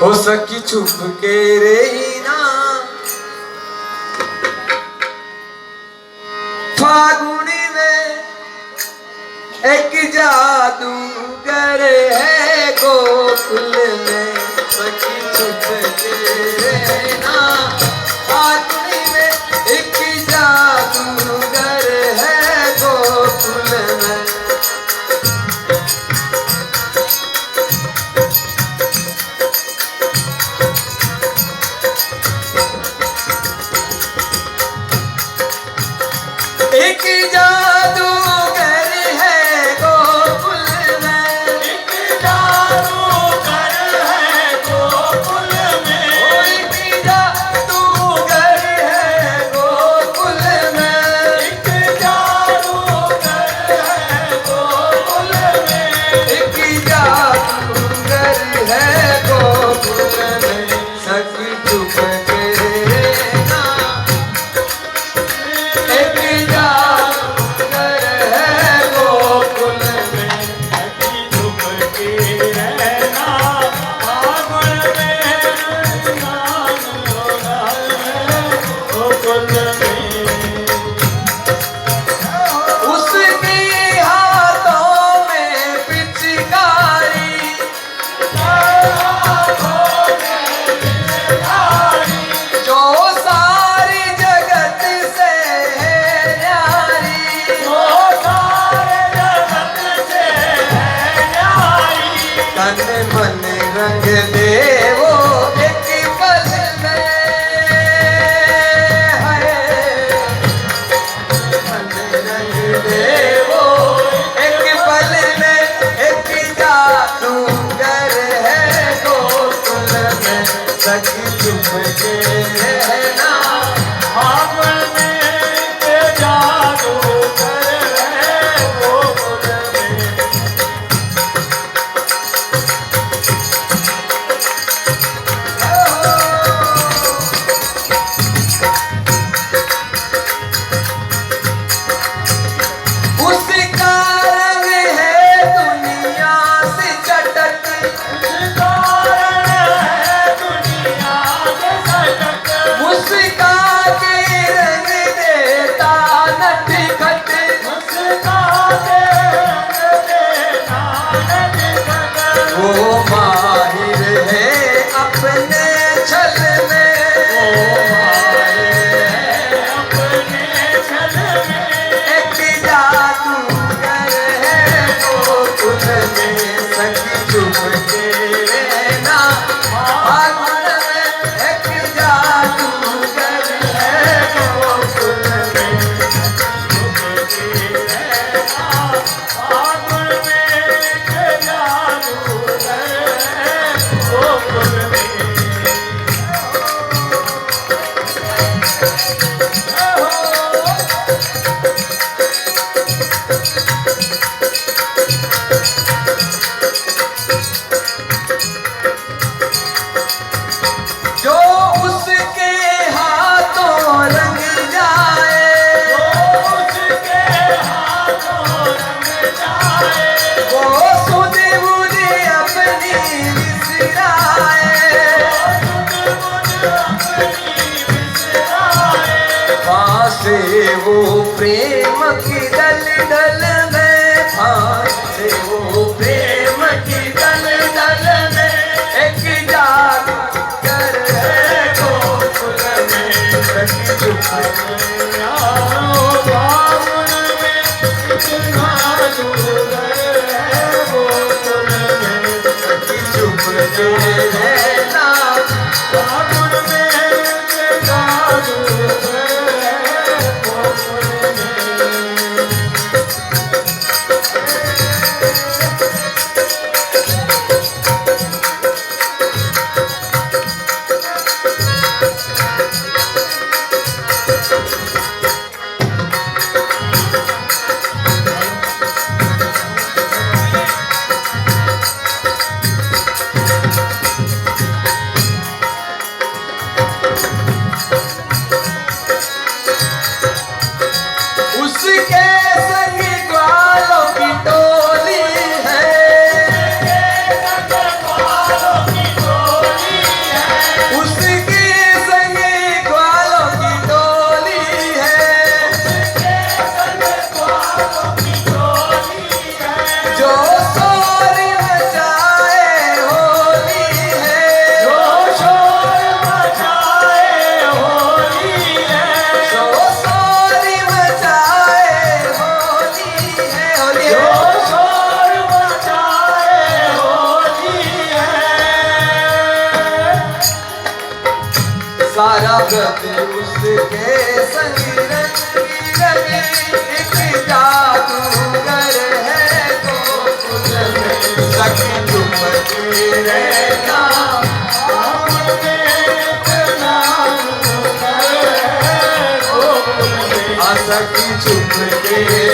हो सकी छुप के रहना फागुनी में एक जादूगर है गोकुल में सखी छुप के रहना फागुनी में एक जादूगर है गोकुल में एक जादूगर है गोकुल में एक जादूगर है गोकुल में एक जादूगर है गोकुल में एक जादूगर है गोकुल में एक जादूगर है गोकुल में सखी चुप के रहना एक मन रंग दे वो एक पल में है मन रंग दे वो एक पल में एक जादूगर है गोकुल में सखी चुप के रहना फागुन में एक जादूगर है गोकुल में वो माहिर है अपने छल में वो माहिर है अपने छल में एक जादूगर है गोकुल में सखी चुप के रहना फागुन में एक जादूगर है गोकुल में चुप के रहना फागुन में एक जादूगर गोकुल में जो उसके हाथों रंग जाए जो उसके हाथों रंग जाए वो सुध बुध अपनी विसराए फांसे वो प्रेम की दल दल में फांसे वो प्रेम की दल दल में एक जादूगर है गोकुल में सखी चुप के आओ फागुन में एक जादूगर है गोकुल में सखी चुप के रहना फागुन में एक जादूगर है गोकुल में सारा व्रत उसके संग रंगी रंगी, एक जादूगर है गोकुल में। सखी चुप के रहना सखी चुप के